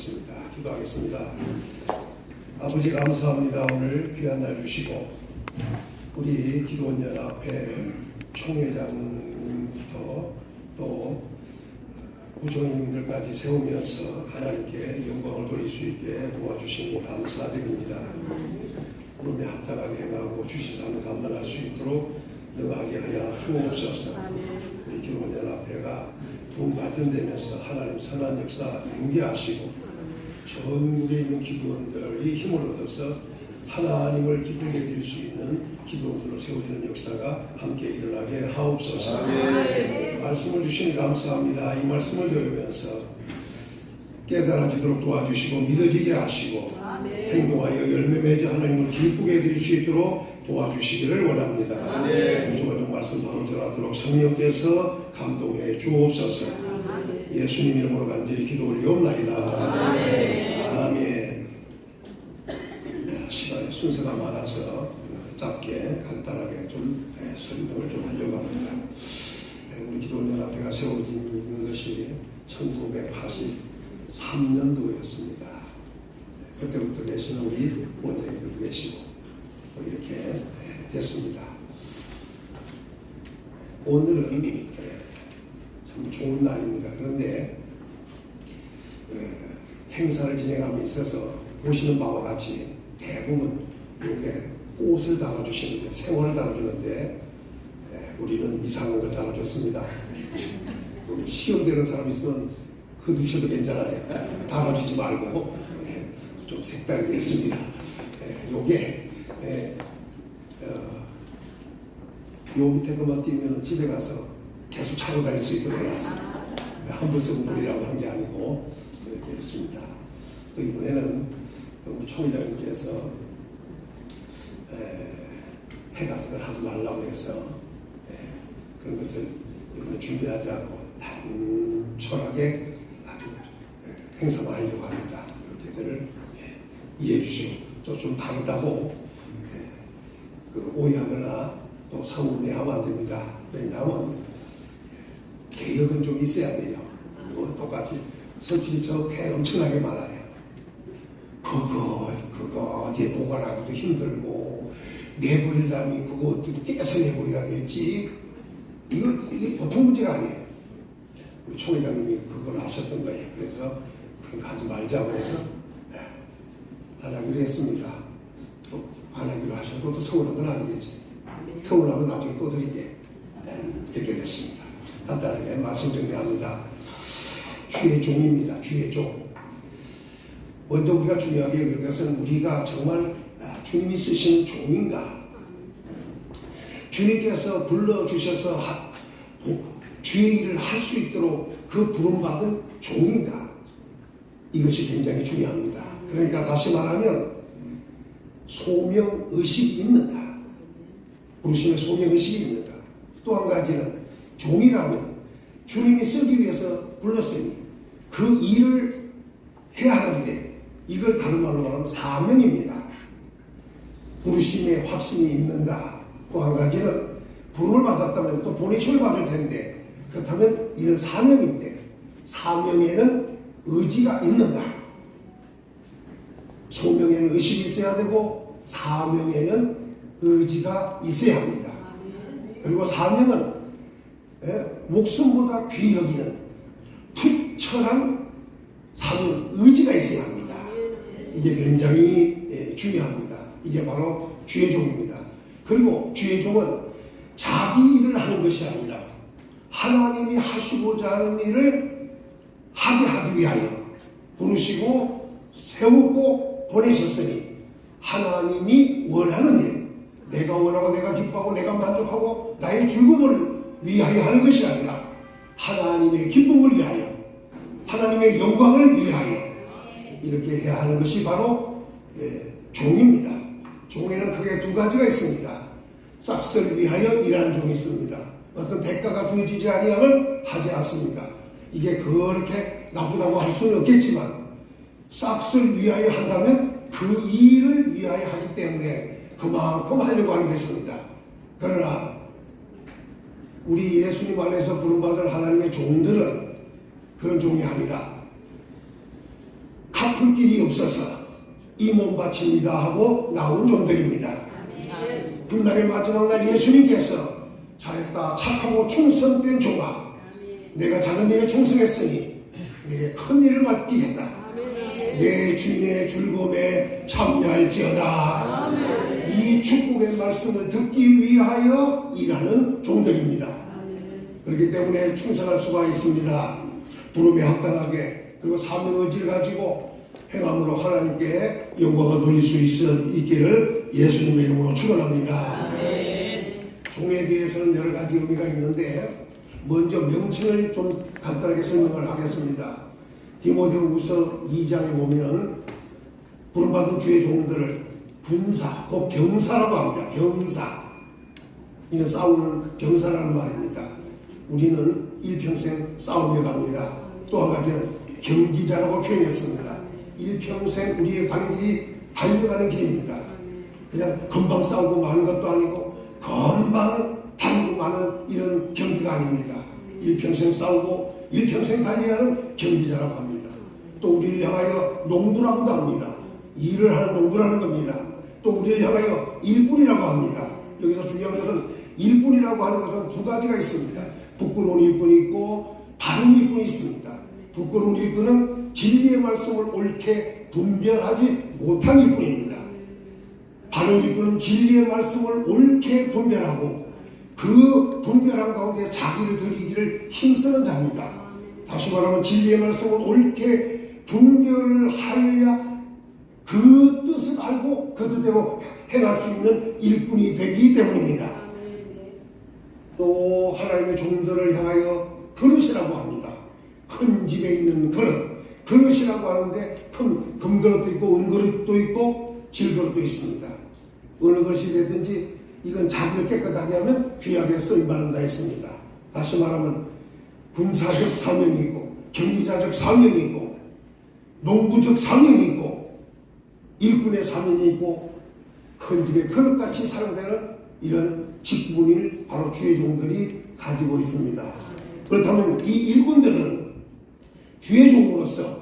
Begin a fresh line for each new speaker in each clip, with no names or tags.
하겠습니다. 기도하겠습니다. 아버지 감사합니다. 오늘 귀한 날 주시고 우리 기도원연합회 총회장님부터 또 부총님들까지 세우면서 하나님께 영광을 돌릴 수 있게 도와주시니 감사드립니다. 구름에 합당하게 행하고 주시사는 감당할 수 있도록 능하게 하여 주옵소서. 우리 기도원연합회가 부흥 발전되면서 하나님 선한 역사 연기하시고 전국에 있는 기도원들이 힘을 얻어서 하나님을 기쁘게 드릴 수 있는 기도원으로 세워지는 역사가 함께 일어나게 하옵소서. 말씀을 주시니 감사합니다. 이 말씀을 들으면서 깨달아지도록 도와주시고 믿어지게 하시고 행동하여 열매 맺어 하나님을 기쁘게 드릴 수 있도록 도와주시기를 원합니다. 조금 말씀 바로 전하도록 성령께서 감동해 주옵소서. 예수님 이름으로 간절히 기도 올리옵나이다. 아멘. 시간이 순서가 많아서 짧게 간단하게 좀 설명을 좀 하려고 합니다. 우리 기도원연합회가 세워진 것이 1983년도였습니다. 그때부터 계시는 우리 원장님들도 계시고 이렇게 됐습니다. 오늘은 참 좋은 날입니다. 그런데 행사를 진행함에 있어서 보시는 바와 같이 대부분 이렇게 꽃을 달아주시는데, 생화를 달아주는데 우리는 이상한 걸 달아줬습니다. 시험 되는 사람 있으면 그 두셔도 괜찮아요. 달아주지 말고 좀 색다르게 했습니다. 요게 요 밑에 것만 띄면 집에 가서 계속 차고 다닐 수 있도록 해놨습니다. 한 번 쓰고 버리라고 한 게 아니고 이렇게 했습니다. 또 이번에는 우리 총회장님께서 해 같은 걸 하지 말라고 해서 그런 것을 이번에 준비하지 않고 단촐하게 아주 행사만 하려고 합니다. 이렇게들을 이해해 주시고 또 좀 다르다고 그 오해하거나 또 성분해하면 안 됩니다. 왜냐하면 개혁은 좀 있어야 돼요. 똑같이 솔직히 저 배 엄청나게 많아요. 그거 어디에 보관하기도 힘들고 내버리려면 그거 어떻게 깨서 내버려야겠지. 이게 보통 문제가 아니에요. 우리 총회장님이 그걸 하셨던 거예요. 그래서 그거 하지 말자고 해서 안 하기로 했습니다. 또 안 하기로 하셨고 또 서운한 건 아니겠지. 서운하면 나중에 또 드리게 이렇게 됐습니다. 간단하게 말씀 정리합니다. 주의 종입니다. 주의 종. 먼저 우리가 중요하게 여길 것은 우리가 정말 주님이 쓰신 종인가? 주님께서 불러주셔서 주의 일을 할 수 있도록 그 부름받은 종인가? 이것이 굉장히 중요합니다. 그러니까 다시 말하면 소명의식이 있는가? 부르심의 소명의식이 있는가? 또 한 가지는 종이라면 주님이 쓰기 위해서 불렀으니 그 일을 해야 하는데 이걸 다른 말로 말하면 사명입니다. 부르심의 확신이 있는가? 또 한 가지는 부름을 받았다면 또 보내심을 받을 텐데 그렇다면 이는 사명인데 사명에는 의지가 있는가? 소명에는 의식이 있어야 되고 사명에는 의지가 있어야 합니다. 그리고 사명은 목숨보다 귀히 여기는 투철한 사명, 의지가 있어야 합니다. 이게 굉장히 중요합니다. 이게 바로 주의 종입니다. 그리고 주의 종은 자기 일을 하는 것이 아니라 하나님이 하시고자 하는 일을 하게 하기 위하여 부르시고 세우고 보내셨으니 하나님이 원하는 일, 내가 원하고 내가 기뻐하고 내가 만족하고 나의 즐거움을 위하여 하는 것이 아니라 하나님의 기쁨을 위하여 하나님의 영광을 위하여 이렇게 해야 하는 것이 바로 종입니다. 종에는 크게 두 가지가 있습니다. 싹을 위하여 일하는 종이 있습니다. 어떤 대가가 주어지지 아니하면 하지 않습니다. 이게 그렇게 나쁘다고 할 수는 없겠지만 싹을 위하여 한다면 그 일을 위하여 하기 때문에 그만큼 하려고 하는 것입니다. 그러나 우리 예수님 안에서 부름받은 하나님의 종들은 그런 종이 아니라 아플 길이 없어서 이 몸 바칩니다 하고 나온 종들입니다. 분날의 마지막 날 예수님께서 잘했다 착하고 충성된 종아, 내가 작은 일에 충성했으니 내게 큰 일을 맡기겠다. 내 주인의 즐거움에 참여할지어다. 이 축복의 말씀을 듣기 위하여 일하는 종들입니다. 그렇기 때문에 충성할 수가 있습니다. 부름에 합당하게, 그리고 사명 의지를 가지고 행함으로 하나님께 영광을 돌릴 수 있기를 예수님의 이름으로 축원합니다. 종에 대해서는 여러 가지 의미가 있는데 먼저 명칭을 좀 간단하게 설명을 하겠습니다. 디모데후서 2장에 보면 부름받은 주의 종들을 분사, 곧 병사라고 합니다. 병사. 이는 싸우는 병사라는 말입니다. 우리는 일평생 싸우며 갑니다. 또 한 가지는 경기자라고 표현했습니다. 일평생 우리의 가는 길이 달려가는 길입니다. 그냥 금방 싸우고 마는 것도 아니고 금방 달리고 마는 이런 경기가 아닙니다. 일평생 싸우고 일평생 달려가는 경기자라고 합니다. 또 우리를 향하여 농부라고도 합니다. 일을 하는 농부라는 겁니다. 또 우리를 향하여 일꾼이라고 합니다. 여기서 중요한 것은 일꾼이라고 하는 것은 두 가지가 있습니다. 부끄러운 일꾼이 있고 바른 일꾼이 있습니다. 부끄러운 일꾼은 진리의 말씀을 옳게 분별하지 못한 일꾼입니다. 바른 일꾼은 진리의 말씀을 옳게 분별하고 그 분별한 가운데 자기를 드리기를 힘쓰는 자입니다. 다시 말하면 진리의 말씀을 옳게 분별하여야 그 뜻을 알고 그 뜻대로 행할 수 있는 일꾼이 되기 때문입니다. 또 하나님의 종들을 향하여 그릇이라고 합니다. 큰 집에 있는 그릇이라고 하는데 큰 금그릇도 있고 은그릇도 있고 질그릇도 있습니다. 어느 것이 됐든지 이건 자기를 깨끗하게 하면 귀하게 쓰임받는다 했습니다. 다시 말하면 군사적 사명이 있고 경기자적 사명이 있고 농부적 사명이 있고 일꾼의 사명이 있고 큰 집에 그릇같이 사용되는 이런 직분을 바로 주의 종들이 가지고 있습니다. 그렇다면 이 일꾼들은 주의 종으로서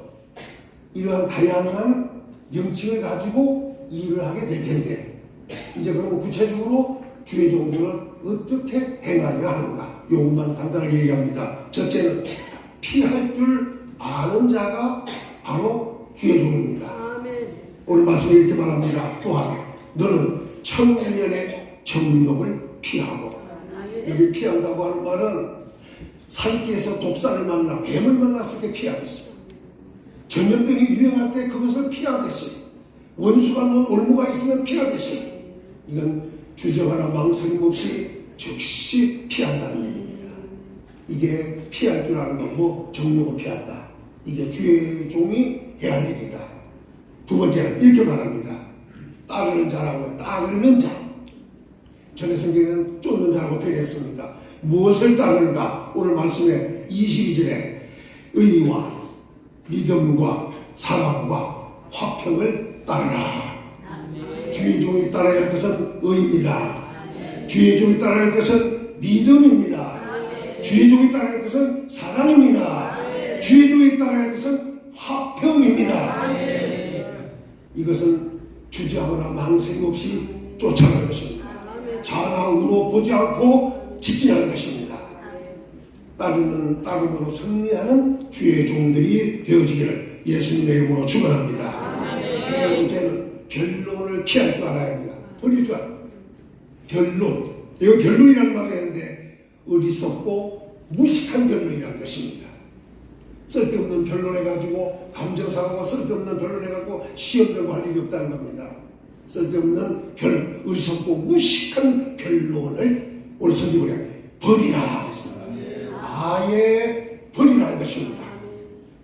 이러한 다양한 명칭을 가지고 일을 하게 될 텐데 이제 그럼 구체적으로 주의 종들은 어떻게 행하여야 하는가? 요것만 간단하게 얘기합니다. 첫째는 피할 줄 아는 자가 바로 주의 종입니다. 오늘 말씀에 이렇게 말합니다. 또한 너는 천년의 정욕을 피하고, 여기 피한다고 하는 말은 산길에서 독사를 만나 뱀을 만났을 때 피하겠어요. 전염병이 유행할 때 그것을 피하겠어요. 원수가 놓은 올무가 있으면 피하겠어요. 이건 주저하나 망설임 없이 즉시 피한다는 얘기입니다. 이게 피할 줄 아는 건 뭐 정욕을 피한다. 이게 주의 종이 해야 할 일이다. 두 번째는 이렇게 말합니다. 따르는 자라고, 따르는 자. 전에 성경에는 쫓는 자라고 표현했습니다. 무엇을 따르는가? 오늘 말씀에 22절에 의와 믿음과 사랑과 화평을 따르라. 주의 종이 따라야 할 것은 의입니다. 주의 종이 따라야 할 것은 믿음입니다. 주의 종이 따라야 할 것은 사랑입니다. 주의 종이 따라야 할 것은 화평입니다. 이것은 주저하거나 망설임 없이 쫓아가는 것입니다. 좌우로 보지 않고 직진하는 것입니다. 따름으로 승리하는 주의 종들이 되어지기를 예수님의 이름으로 축원합니다. 세 번째는 변론을 피할 줄 알아야 합니다. 버릴 줄 알아요. 변론. 이거 변론이라는 말이 있는데 어리석고 무식한 변론이라는 것입니다. 쓸데없는 변론해가지고 감정상하고 쓸데없는 변론해가지고 시험 들고 할 일이 없다는 겁니다. 쓸데없는 어리석고 무식한 변론을 오늘 선지부에 버리라 했습니다. 아예 버리라 할 것입니다.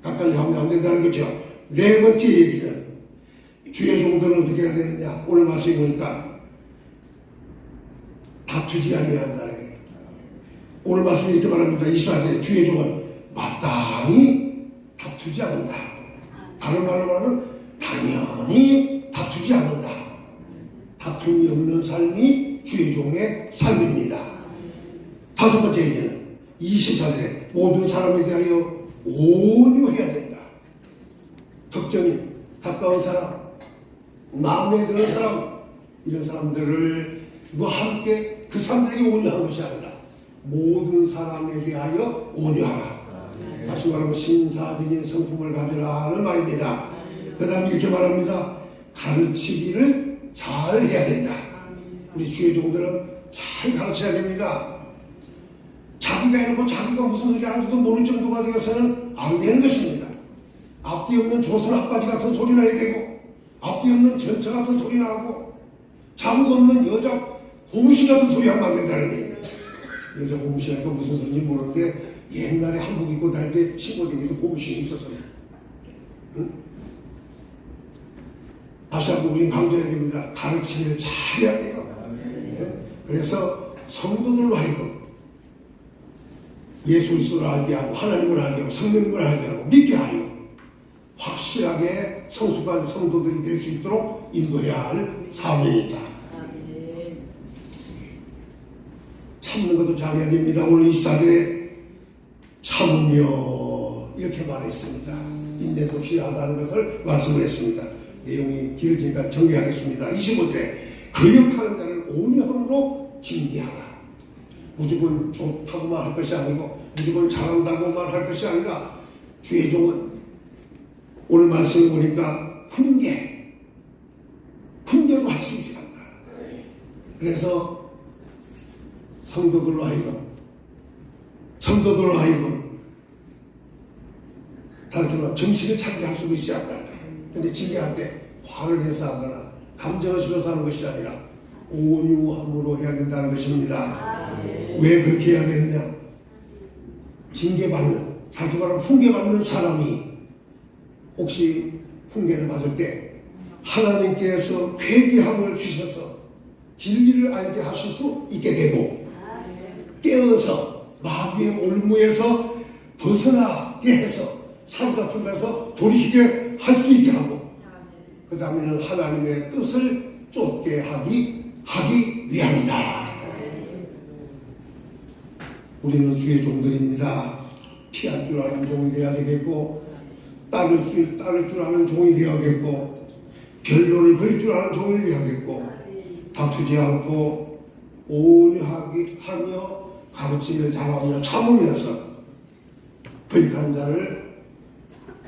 가까이 하면 안 된다는 거죠. 네 번째 얘기는 주의 종들은 어떻게 해야 되느냐. 오늘 말씀해 보니까 다투지 아니해야 한다는 거예요. 오늘 말씀에 이렇게 말합니다. 24절에 주의 종은 마땅히 다투지 않는다. 다른 말로 말하면 당연히 다투지 않는다. 다툼이 없는 삶이 주의 종의 삶입니다. 다섯 번째 얘기는 24절에 모든 사람에 대하여 온유해야 된다. 특정인 가까운 사람, 마음에 드는 사람, 이런 사람들을 함께 그 사람들에게 온유한 것이 아니라 모든 사람에 대하여 온유하라. 다시 말하면 신사적인 성품을 가지라는 말입니다. 그 다음에 이렇게 말합니다. 가르치기를 잘 해야 된다. 우리 주의 종들은 잘 가르쳐야 됩니다. 자기가 해놓고 자기가 무슨 소리 하는지도 모를 정도가 되어서는 안 되는 것입니다. 앞뒤 없는 조선 앞바지 같은 소리 나야 되고, 앞뒤 없는 전차 같은 소리 나고, 자국 없는 여자 고무신 같은 소리 하면 안 된다는 얘기예요. 여자 고무신이니까 무슨 소리인지 모르는데 옛날에 한복 입고 다닐 때 신고등에도 고무신이 있었어요. 응? 다시 한번 우리는 강조해야 됩니다. 가르치기를 잘해야 돼요. 네? 그래서 성도들로 하여금 예수 그리스도를 알게 하고 하나님을 알게 하고 성령님을 알게 하고 믿게 하여 확실하게 성숙한 성도들이 될 수 있도록 인도해야 할 사명이다. 참는 것도 잘해야 됩니다. 오늘 24절에 참으며 이렇게 말했습니다. 인내도 필요하다는 것을 말씀을 했습니다. 내용이 길어지니까 정리하겠습니다. 25절에 거역하는 자를 온유함으로 징계하라. 무조건 좋다고만 할 것이 아니고 무조건 잘한다고만 할 것이 아니라 주의 종은 오늘 말씀을 보니까 훈계도 할 수 있어야 한다. 그래서 성도들로 하여금 다르게 정신을 차리게 할 수도 있어야 한다. 근데 징계할 때 화를 내서 하거나 감정을 실어서 하는 것이 아니라 온유함으로 해야 된다는 것입니다. 왜 그렇게 해야 되느냐? 징계받는, 다시 말하면 훈계받는 사람이 혹시 훈계를 받을 때 하나님께서 회개함을 주셔서 진리를 알게 하실 수 있게 되고 깨어서 마귀의 올무에서 벗어나게 해서 사고가 풀면서 돌이키게 할 수 있게 하고 그 다음에는 하나님의 뜻을 쫓게 하기 위함이다. 우리는 주의 종들입니다. 피할 줄 아는 종이 되어야 되겠고 따를 줄 아는 종이 되어야겠고 결론을 버릴 줄 아는 종이 되어야겠고 다투지 않고 온유하게 하며 가르치기를 잘하며 참으면서 거역하는 자를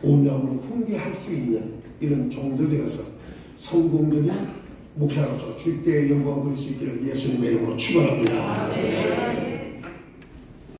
온유함으로 훈계할 수 있는 이런 종들 되어서 성공적인 목사로서 주께 영광 돌릴 수 있기를 예수님의 이름으로 축원합니다.